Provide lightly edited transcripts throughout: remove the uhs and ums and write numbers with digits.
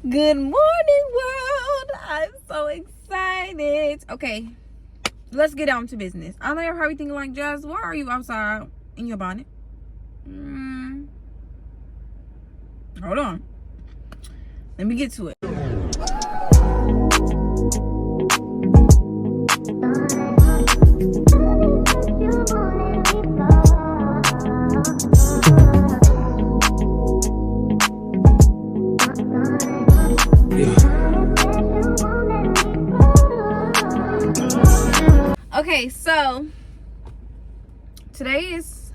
Good morning, world. I'm so excited. Okay, let's get down to business. I know you're probably thinking like, Jazz, why are you outside in your bonnet? Hold on. Let me get to it. Okay, so today is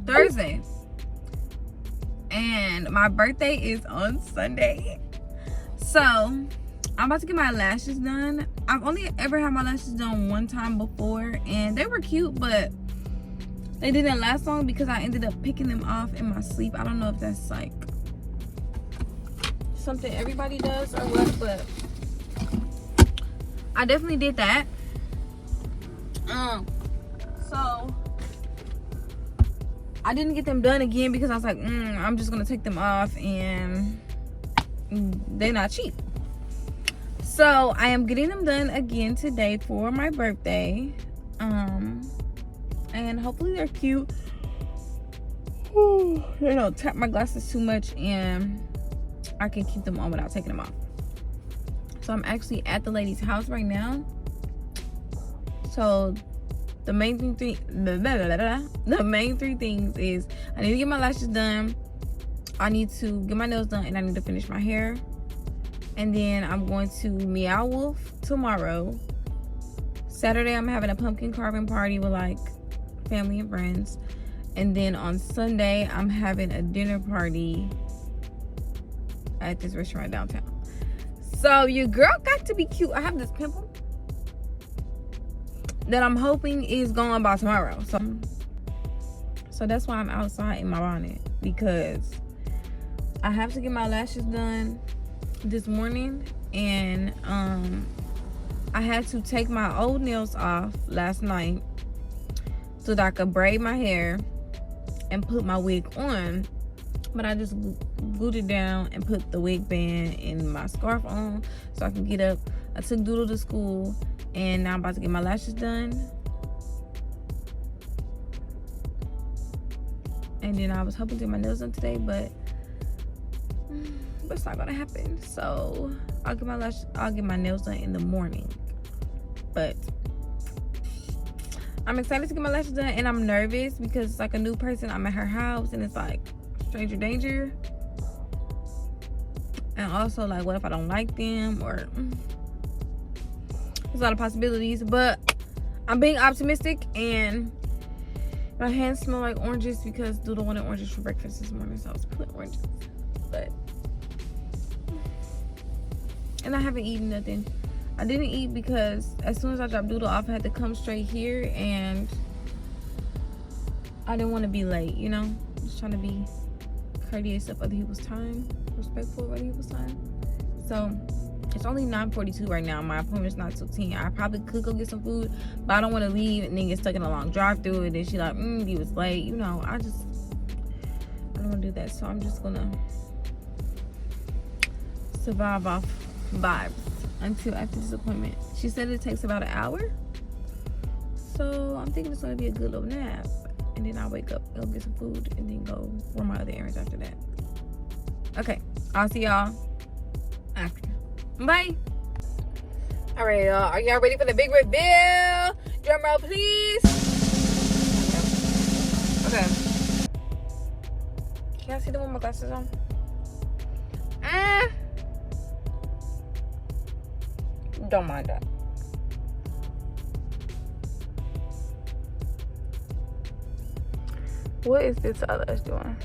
Thursday and my birthday is on Sunday. So I'm about to get my lashes done. I've only ever had my lashes done one time before and they were cute, but they didn't last long because I ended up picking them off in my sleep. I don't know if that's like something everybody does or what, but I definitely did that. So I didn't get them done again because I was like, I'm just gonna take them off and they're not cheap. So I am getting them done again today for my birthday. And hopefully they're cute. You know, tap my glasses too much and I can keep them on without taking them off. So I'm actually at the lady's house right now. So the main three things is I need to get my lashes done, I need to get my nails done, and I need to finish my hair. And then I'm going to MeowWolf tomorrow. Saturday I'm having a pumpkin carving party with like family and friends. And then on Sunday I'm having a dinner party at this restaurant downtown. So your girl got to be cute. I have this pimple that I'm hoping is gone by tomorrow. So that's why I'm outside in my bonnet, because I have to get my lashes done this morning, and I had to take my old nails off last night so that I could braid my hair and put my wig on. But I just glued it down and put the wig band and my scarf on so I can get up. I took Doodle to school and now I'm about to get my lashes done. And then I was hoping to get my nails done today, but it's not gonna happen. So I'll get my nails done in the morning. But I'm excited to get my lashes done, and I'm nervous because it's like a new person. I'm at her house and it's like stranger danger, and also like, what if I don't like them, or there's a lot of possibilities. But I'm being optimistic, and my hands smell like oranges because Doodle wanted oranges for breakfast this morning, so I was putting oranges. And I haven't eaten nothing. I didn't eat because as soon as I dropped Doodle off, I had to come straight here, and I didn't want to be late, you know, just trying to be courteous of other people's time, respectful of other people's time. So it's only 9:42 right now. My appointment's not till 10. I probably could go get some food, but I don't want to leave and then get stuck in a long drive through, and then she like, you was late, you know. I don't want to do that. So I'm just gonna survive off vibes until after this appointment. She said it takes about an hour, so I'm thinking it's gonna be a good little nap, and then I'll wake up, go get some food, and then go run my other errands after that. Okay, I'll see y'all after. Bye. All right, y'all. Are y'all ready for the big reveal? Drum roll, please. Okay. Can I see the one with my glasses on? Don't mind that. What is this eyelash doing?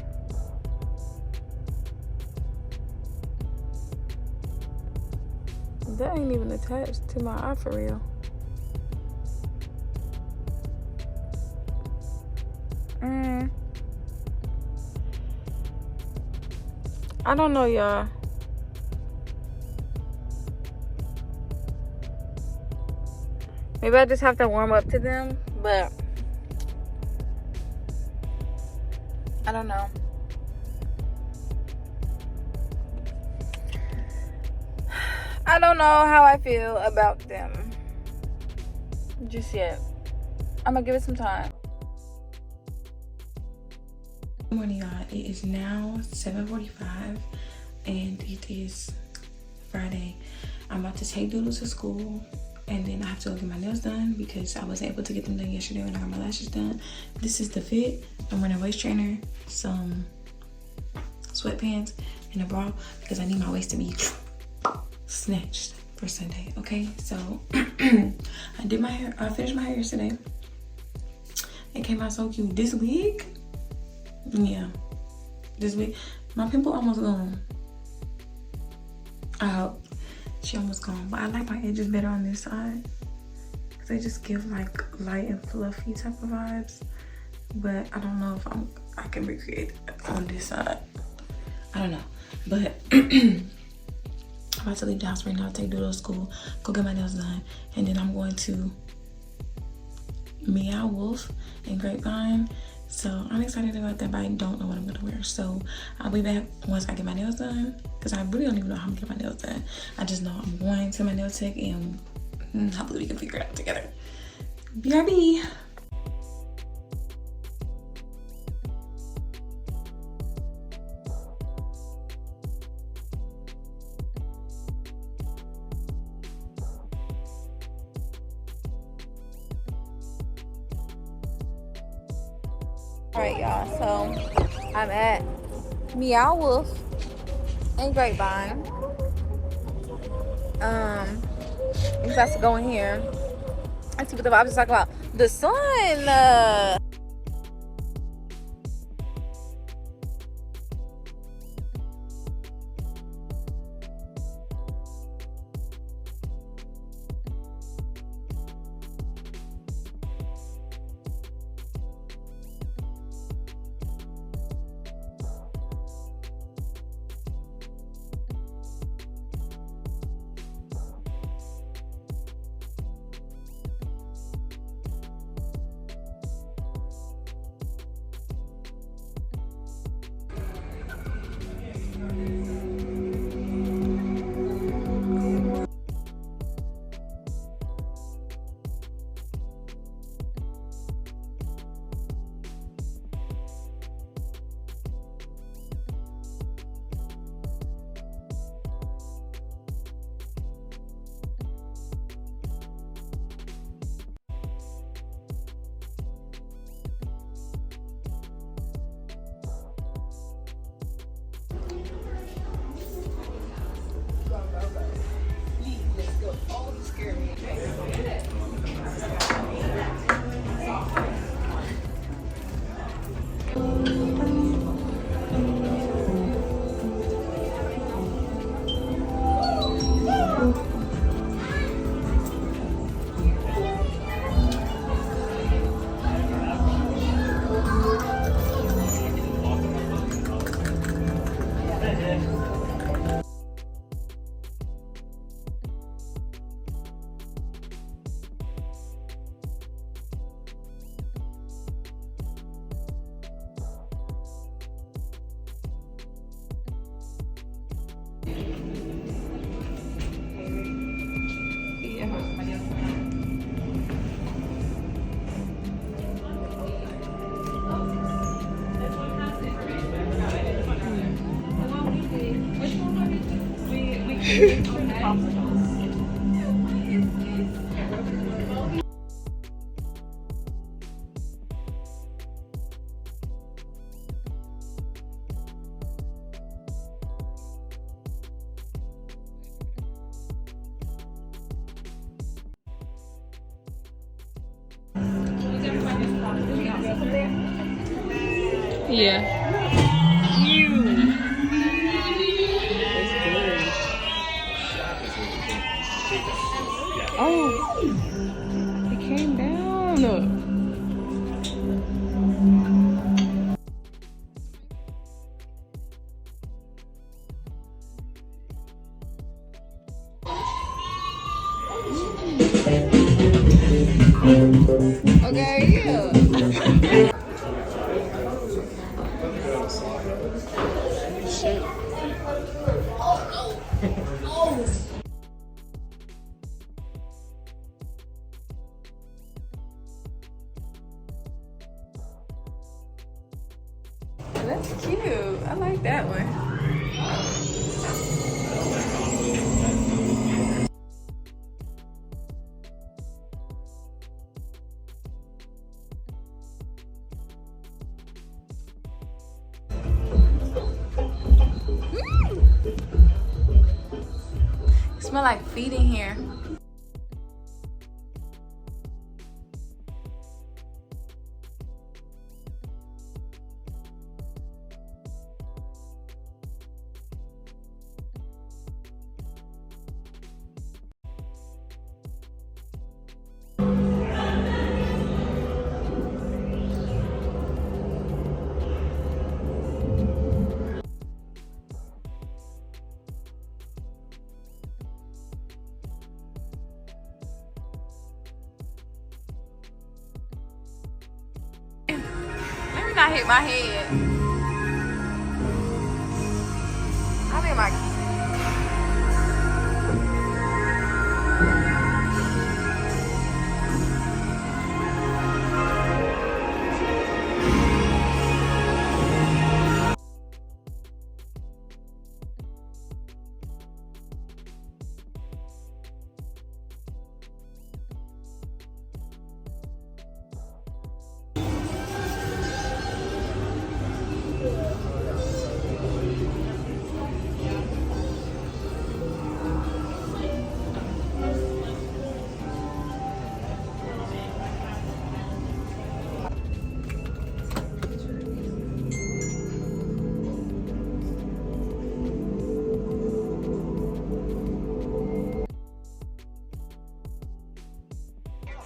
That ain't even attached to my eye for real. I don't know, y'all. Maybe I just have to warm up to them, but I don't know. I don't know how I feel about them just yet. I'm gonna give it some time. Good morning, y'all. It is now 7:45 and it is Friday. I'm about to take Doodle to school and then I have to go get my nails done because I wasn't able to get them done yesterday when I got my lashes done. This is the fit. I'm wearing a waist trainer, some sweatpants, and a bra because I need my waist to be snatched for Sunday. Okay, so I did my hair. I finished my hair yesterday. It came out so cute. This wig, yeah, this wig, my pimple almost gone. I hope she almost gone, but I like my edges better on this side because they just give like light and fluffy type of vibes. But I don't know if I can recreate it on this side. I don't know, but I'm about to leave the house right now, take Doodle to school, go get my nails done, and then I'm going to MeowWolf in Grapevine. So I'm excited about that, but I don't know what I'm gonna wear. So I'll be back once I get my nails done, because I really don't even know how I'm gonna get my nails done. I just know I'm going to my nail tech and hopefully we can figure it out together. BRB. Alright, y'all, so I'm at MeowWolf in Grapevine. I'm about to go in here and see what the vibes is talking about. The sun. Yeah. Oh, it came down. Okay, yeah. That's cute. I like that one. It smells like feet in here. Let me not hit my head. I think my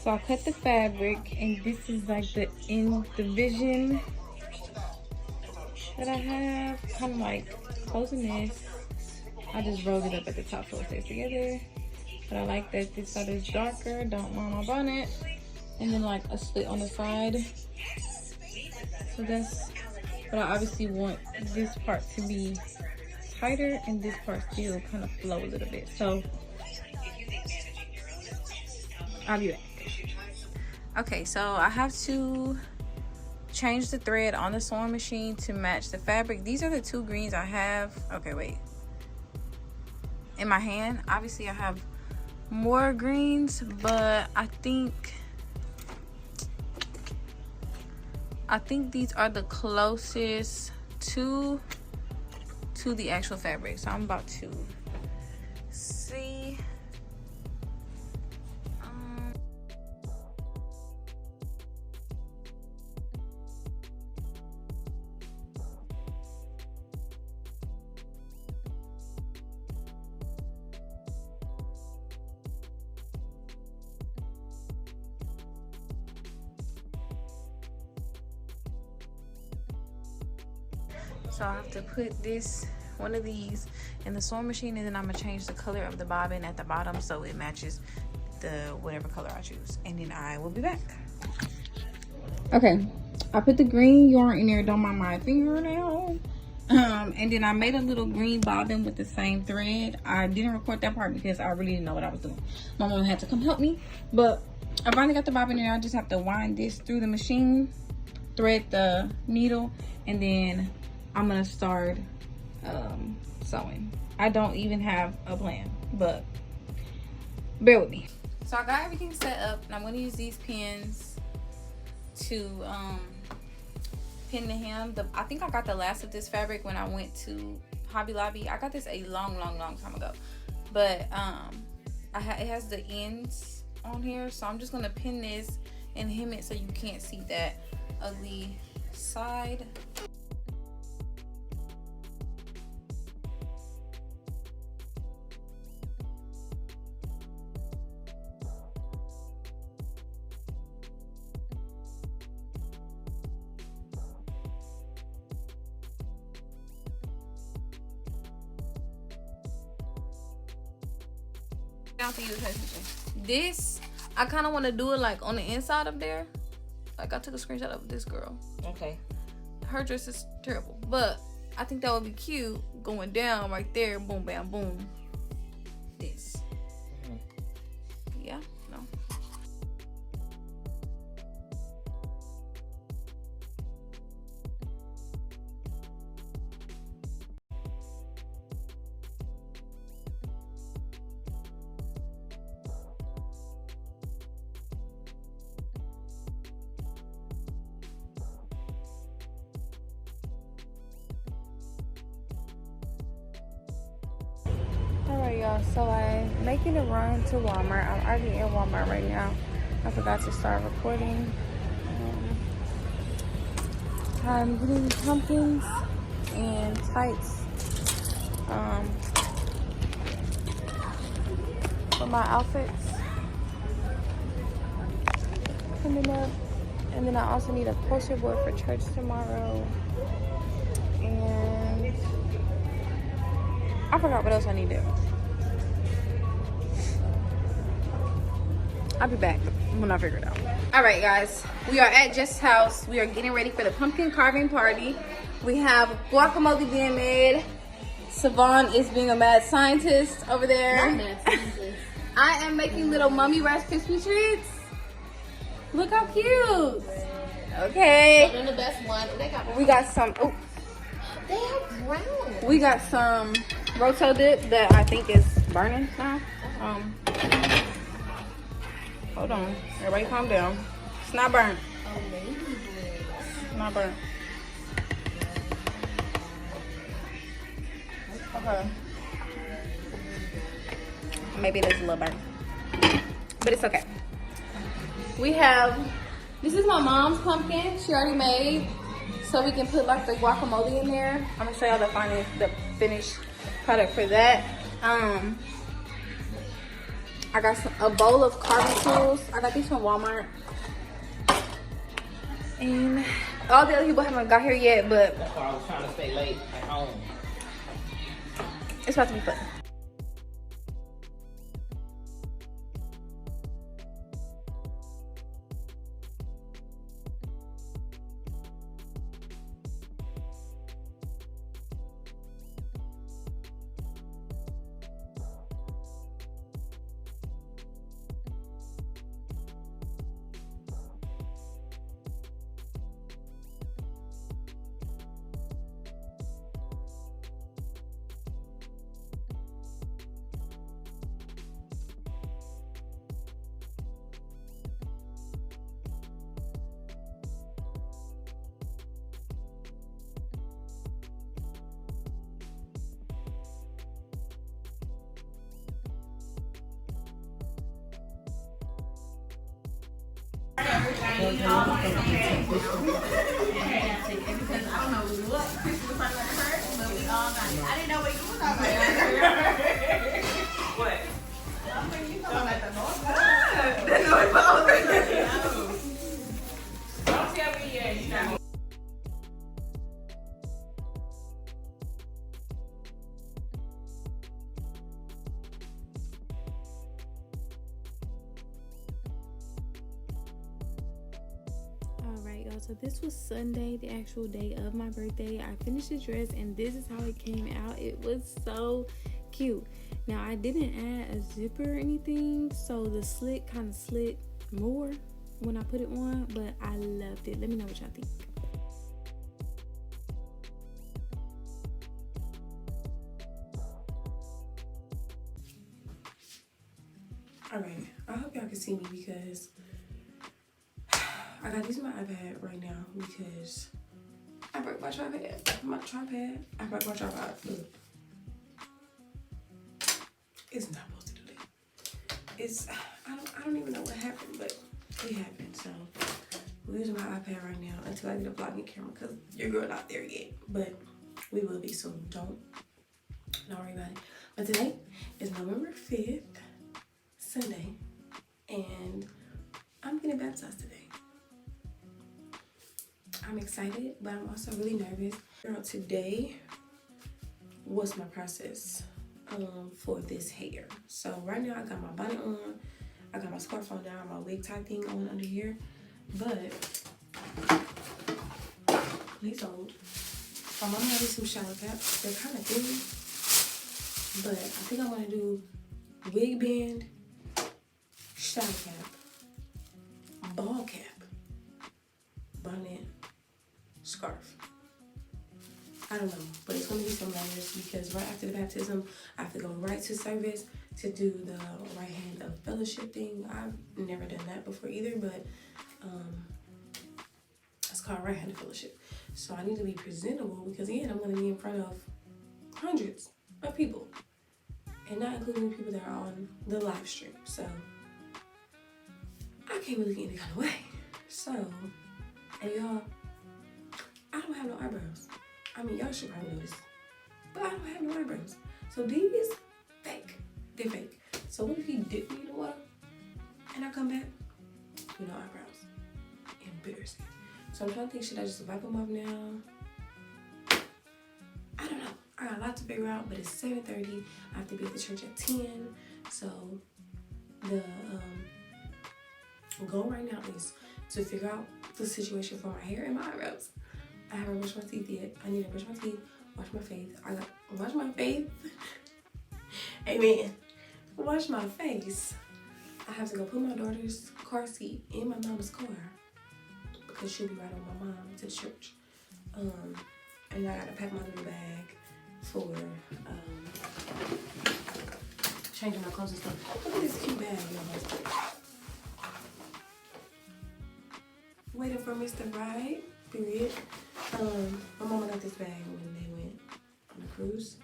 So I cut the fabric, and this is like the vision that I have. Kind of like closing this. I just rolled it up at the top so it stays together. But I like that this side is darker. Don't mind my bonnet. And then like a slit on the side. So that's, but I obviously want this part to be tighter and this part still kind of flow a little bit. So I'll be back. Okay, so I have to change the thread on the sewing machine to match the fabric. These are the two greens I have. Okay, wait. In my hand, obviously I have more greens, but I think these are the closest to the actual fabric. So I'm about to see. So I have to put one of these in the sewing machine, and then I'm gonna change the color of the bobbin at the bottom so it matches the whatever color I choose, and then I will be back. Okay, I put the green yarn in there. Don't mind my finger now. And then I made a little green bobbin with the same thread. I didn't record that part because I really didn't know what I was doing. My mom had to come help me, but I finally got the bobbin in there. I just have to wind this through the machine, thread the needle, and then I'm gonna start sewing. I don't even have a plan, but bear with me. So I got everything set up, and I'm gonna use these pins to pin the hem. I think I got the last of this fabric when I went to Hobby Lobby. I got this a long time ago, but it has the ends on here, so I'm just gonna pin this and hem it so you can't see that ugly side. Down for you to pay attention. This, I kind of want to do it like on the inside of there. Like I took a screenshot of this girl. Okay. Her dress is terrible, but I think that would be cute going down right there. Boom, bam, boom. This. Yeah, no. y'all, so I'm making a run to Walmart. I'm already in Walmart right now. I forgot to start recording. I'm getting pumpkins and tights for my outfits coming up. And then I also need a poster board for church tomorrow. And I forgot what else I need to do. I'll be back when I figure it out. All right, guys, we are at Jess's house. We are getting ready for the pumpkin carving party. We have guacamole being made. Savon is being a mad scientist over there. Not mad scientist. I am making little mummy Rice Krispie treats. Look how cute. Okay. They're the best one. We got some. Oh, They are brown. we got some roto dip that I think is burning now. Hold on. Everybody calm down. It's not burnt. Oh, maybe. It's not burnt. Okay. Maybe it is a little burnt. But it's okay. We have, this is my mom's pumpkin. She already made. So we can put like the guacamole in there. I'm gonna show y'all the finished product for that. I got a bowl of carving tools. I got these from Walmart. And all the other people haven't got here yet, but That's why I was trying to stay late at home. it's about to be fun. Alright, y'all, so this was Sunday, the actual day of my birthday. I finished the dress and this is how it came out. It was so cute. Now I didn't add a zipper or anything, so the slit kind of slid more when I put it on, but I loved it. Let me know what y'all think. Alright, I hope y'all can see me because I gotta use my iPad right now because I broke my tripod. I broke my tripod. Look. It's not supposed to do that. It's I don't even know what happened, but it happened. So we're using my iPad right now until I get a vlogging camera because your girl not there yet. But we will be soon. Don't worry about it. But today is November 5th, Sunday, and I'm getting baptized today. I'm excited, but I'm also really nervous. Today was my process for this hair. So right now I got my bonnet on, I got my scarf on down, my wig type thing on under here. But please hold. My mom got me some shower caps. They're kind of thin, but I think I'm gonna do wig band, shower cap, ball cap, bonnet, scarf. I don't know, but it's gonna be some layers because right after the baptism, I have to go right to service to do the right hand of fellowship thing. I've never done that before either, but it's called right hand of fellowship. So I need to be presentable because again, I'm gonna be in front of hundreds of people. and not including the people that are on the live stream. So I can't really get any kind of way. So, and y'all, I don't have no eyebrows. I mean, y'all should probably know this, but I don't have no eyebrows. So these fake. They're fake. So what if he dipped me in the water and I come back with no eyebrows? Embarrassing. So I'm trying to think, should I just wipe them off now? I don't know. I got a lot to figure out, but it's 7:30. I have to be at the church at 10. So the goal right now is to figure out the situation for my hair and my eyebrows. I haven't brushed my teeth yet. I need to brush my teeth, wash my face. I got wash my face. Amen. Wash my face. I have to go put my daughter's car seat in my mama's car because she'll be riding with my mom to church. And I gotta pack my little bag for changing my clothes and stuff. Look at this cute bag, y'all. Waiting for Mr. Right, period. My mama got this bag when they went on a cruise.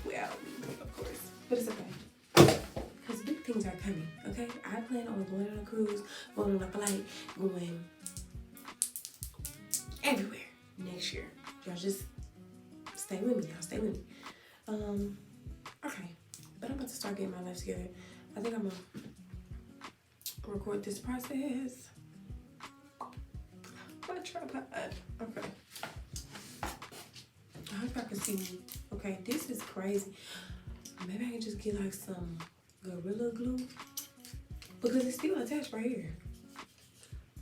Well, of course, but it's okay. Because big things are coming, okay? I plan on going on a cruise, going on a flight, going everywhere next year. Y'all just stay with me now, stay with me. Okay, but I'm about to start getting my life together. I think I'm gonna record this process. My tripod, okay. I hope y'all can see me. Okay, this is crazy. Maybe I can just get like some Gorilla Glue because it's still attached right here.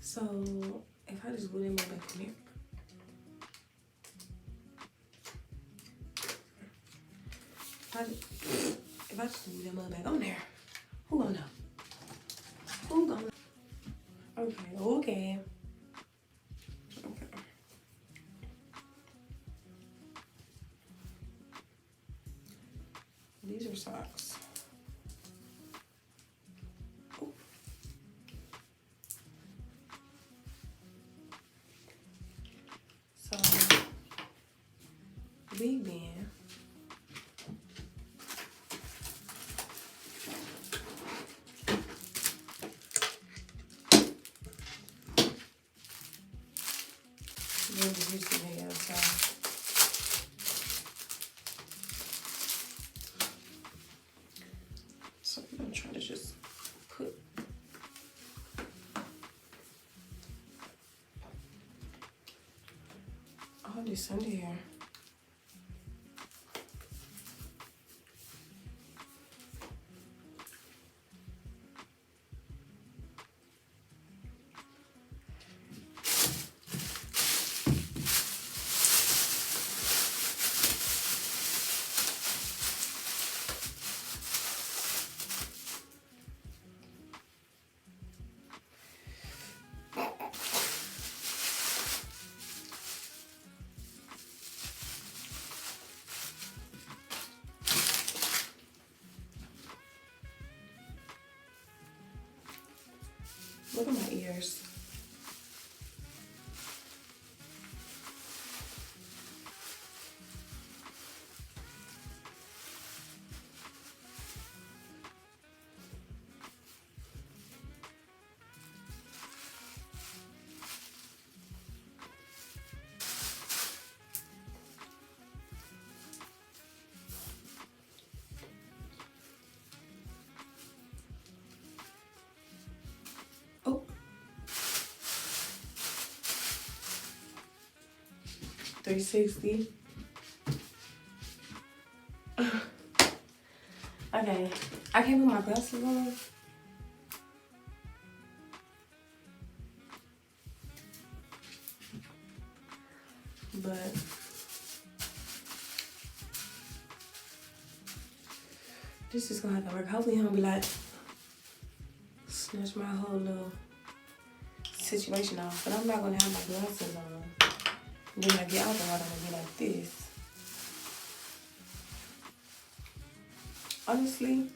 So if I just glue them back in here. If I just glue them back on there, who gonna know? Who gonna know? Okay, okay. These are socks. Ooh. So, Big Ben. So I'm gonna try to just put all this under here. Look at my ears. Oh. 360. Okay, I can't put my glasses on. But this is gonna have to work. Hopefully, he'll be like, snatch my whole little situation off. But I'm not gonna have my glasses on. And then when I get out there, I'm gonna be like this. Honestly,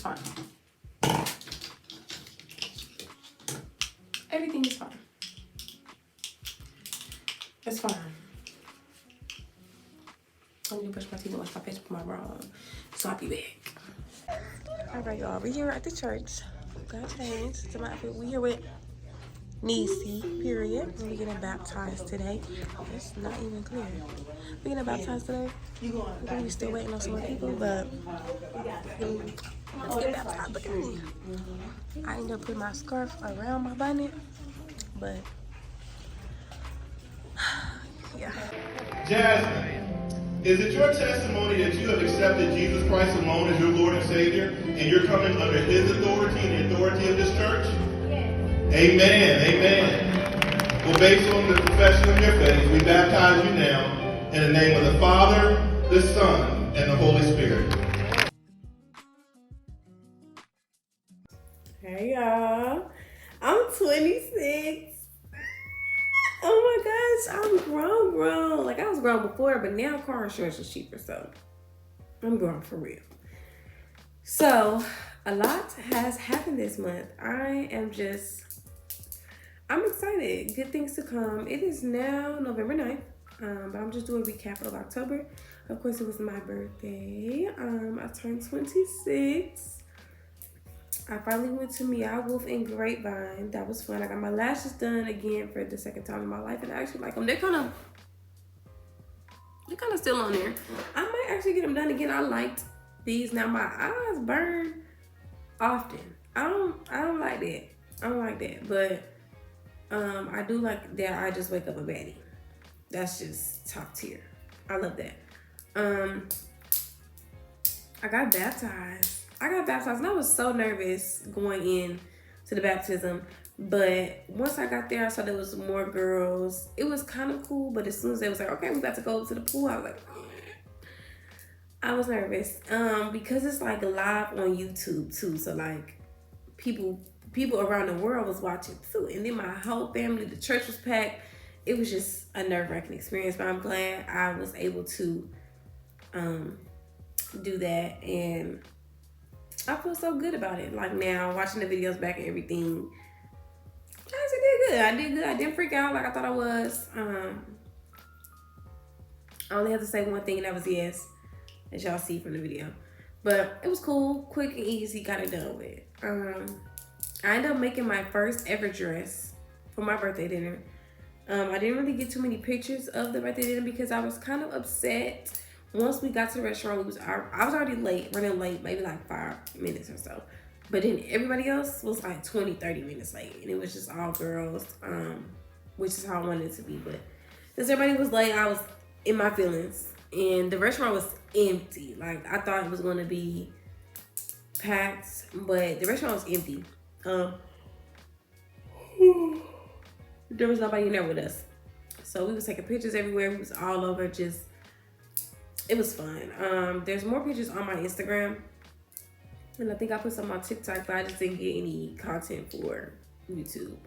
fine. Everything is fine. It's fine. I'm gonna brush my teeth and wash my face with my bra on. So I'll be back. Alright, y'all. We're here at the church. Got changed to my outfit. We're here with Niecy, period. We're getting baptized today. It's not even clear. We're getting baptized today. We're still waiting on some more people, but let's get baptized. Look at me. I ended up putting my scarf around my bonnet, but yeah. Jasmine, is it your testimony that you have accepted Jesus Christ alone as your Lord and Savior, and you're coming under His authority and the authority of this church? Amen. Amen. Well, based on the profession of your faith, we baptize you now in the name of the Father, the Son, and the Holy Spirit. Hey y'all, I'm 26. Oh my gosh, I'm grown. Like I was grown before, but now car insurance is cheaper, so I'm grown for real. So a lot has happened this month. I'm excited. Good things to come. It is now November 9th, but I'm just doing a recap of October. Of course, it was my birthday. I turned 26. I finally went to MeowWolf in Grapevine. That was fun. I got my lashes done again for the second time in my life, and I actually like them. They're kind of still on there. I might actually get them done again. I liked these. Now my eyes burn often. I don't like that. I don't like that, but I do like that I just wake up a baddie. That's just top tier. I love that. I got baptized and I was so nervous going in to the baptism, but once I got there I saw there was more girls. It was kind of cool, but as soon as they was like, okay, we about to go to the pool, I was like, I was nervous because it's like live on YouTube too, so like people around the world was watching too, and then my whole family, the church was packed. It was just a nerve-wracking experience, but I'm glad I was able to do that, and I feel so good about it. Like now, watching the videos back and everything, I actually did good. I did good. I didn't freak out like I thought I was. I only have to say one thing, and that was yes, as y'all see from the video. But it was cool, quick and easy, got it done with. I ended up making my first ever dress for my birthday dinner. I didn't really get too many pictures of the birthday dinner because I was kind of upset. Once we got to the restaurant, I was already running late, maybe like 5 minutes or so. But then everybody else was like 20, 30 minutes late. And it was just all girls, which is how I wanted it to be. But since everybody was late, I was in my feelings. And the restaurant was empty. Like, I thought it was going to be packed, but the restaurant was empty. There was nobody in there with us. So we was taking pictures everywhere. We was all over, it was fun. There's more pictures on my Instagram. And I think I put some on TikTok, but I just didn't get any content for YouTube.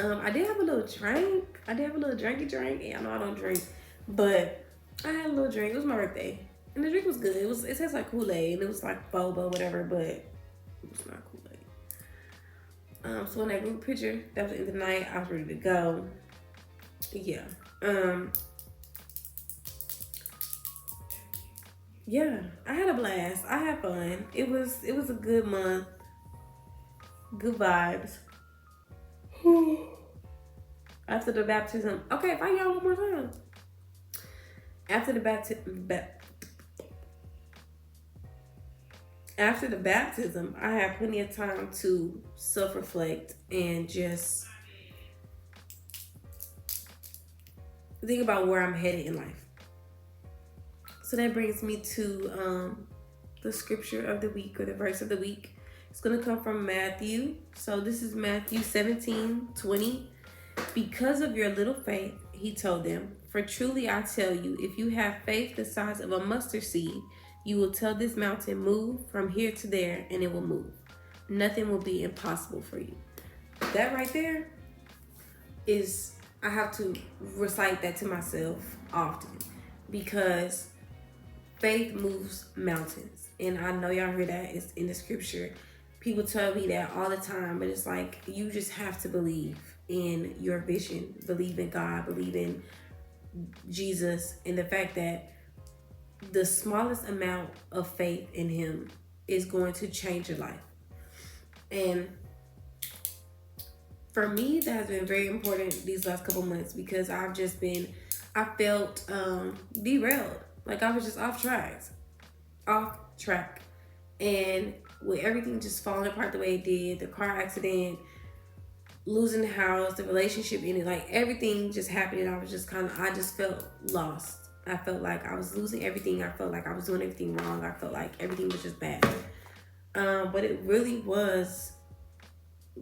I did have a little drink. I did have a little drinky drink. Yeah, I know I don't drink, but I had a little drink. It was my birthday. And the drink was good. It tastes like Kool-Aid. And it was like boba, whatever, but it was not Kool-Aid. So in that group picture, that was the end of the night. I was ready to go. Yeah. Yeah, I had a blast. I had fun. It was a good month. Good vibes. After the baptism. Okay, if I yell one more time. After the baptism, I had plenty of time to self-reflect and just think about where I'm headed in life. So that brings me to the scripture of the week, or the verse of the week. It's going to come from Matthew. So this is Matthew 17:20. Because of your little faith, he told them, for truly I tell you, if you have faith the size of a mustard seed, you will tell this mountain, move from here to there, and it will move. Nothing will be impossible for you. That right there is, I have to recite that to myself often, because faith moves mountains. And I know y'all heard that. It's in the scripture. People tell me that all the time, but it's like, you just have to believe in your vision, believe in God, believe in Jesus, and the fact that the smallest amount of faith in him is going to change your life. And for me, that has been very important these last couple months, because I felt derailed. Like I was just off track. And with everything just falling apart the way it did, the car accident, losing the house, the relationship in it, like everything just happened, and I just felt lost. I felt like I was losing everything. I felt like I was doing everything wrong. I felt like everything was just bad. But it really was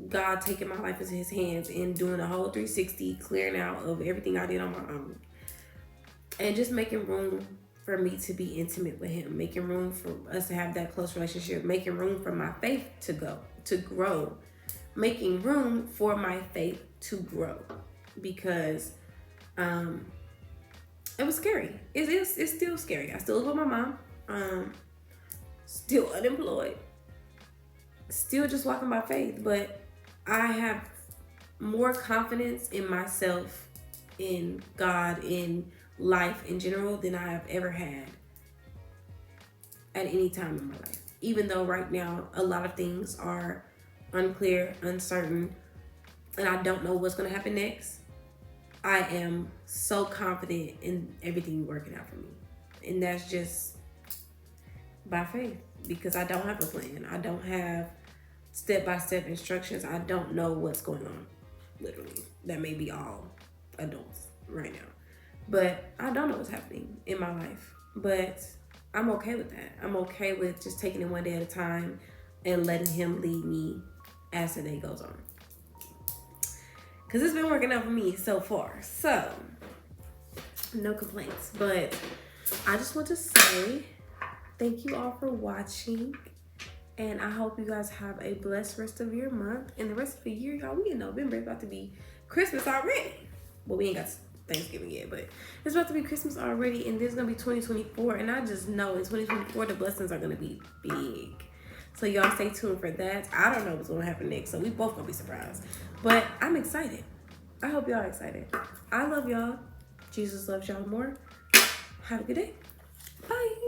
God taking my life into his hands and doing a whole 360, clearing out of everything I did on my own. And just making room for me to be intimate with him, making room for us to have that close relationship, making room for my faith to grow, making room for my faith to grow, because it was scary. It's still scary. I still live with my mom, still unemployed, still just walking by faith, but I have more confidence in myself, in God, in life in general than I have ever had at any time in my life. Even though right now a lot of things are unclear, uncertain, and I don't know what's going to happen next, I am so confident in everything working out for me. And that's just by faith, because I don't have a plan. I don't have step-by-step instructions. I don't know what's going on, literally. That may be all adults right now. But I don't know what's happening in my life. But I'm okay with that. I'm okay with just taking it one day at a time and letting him lead me as the day goes on. Because it's been working out for me so far. So, no complaints. But I just want to say thank you all for watching. And I hope you guys have a blessed rest of your month. And the rest of the year, y'all, we in November. It's about to be Christmas already. Well, we ain't got Thanksgiving yet, but it's about to be Christmas already, and this is gonna be 2024, and I just know in 2024 the blessings are gonna be big. So y'all stay tuned for that. I don't know what's gonna happen next, so we both gonna be surprised, but I'm excited. I hope y'all are excited. I love y'all. Jesus loves y'all more. Have a good day. Bye.